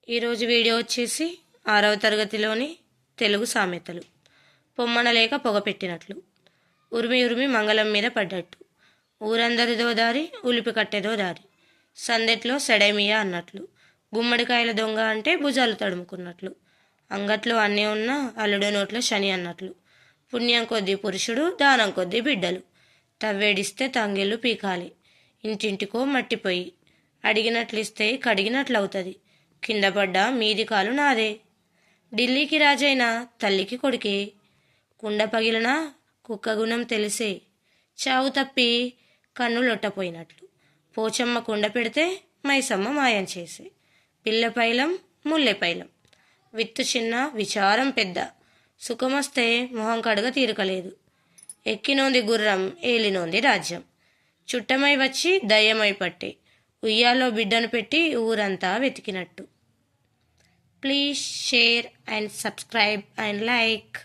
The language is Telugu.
ఈరోజు వీడియో వచ్చేసి 6వ తరగతిలోని తెలుగు సామెతలు. పొమ్మన లేక పొగ పెట్టినట్లు, ఉరిమి ఉరిమి మంగళం మీద పడ్డట్టు, ఊరందరిదో దారి ఉలిపి కట్టెదో దారి, సందెట్లో సెడైమియా అన్నట్లు, గుమ్మడికాయల దొంగ అంటే భుజాలు తడుముకున్నట్లు, అంగట్లో అన్నీ ఉన్న అల్లుడు నోట్లో శని అన్నట్లు, పుణ్యం కొద్దీ పురుషుడు దానం కొద్దీ బిడ్డలు, తవ్వేడిస్తే తంగెళ్ళు పీకాలి, ఇంటింటికో మట్టిపోయి, అడిగినట్లిస్తే కడిగినట్లవుతుంది, కింద పడ్డా మీది కాలు నాదే, ఢిల్లీకి రాజైనా తల్లికి కొడుకే, కుండ పగిలినా కుక్క గుణం తెలిసే, చావు తప్పి కన్ను లొట్టపోయినట్లు, పోచమ్మ కుండ పెడితే మైసమ్మ మాయం చేసే, పిల్లపైలం ముల్లెపైలం, విత్తు చిన్న విచారం పెద్ద, సుఖమొస్తే మొహం కడగ తీరకలేదు, ఎక్కినోంది గుర్రం ఏలినోంది రాజ్యం, చుట్టమై వచ్చి దయ్యమై పట్టే, ఉయ్యాల్లో బిడ్డను పెట్టి ఊరంతా వెతికినట్టు. Please share and subscribe and like.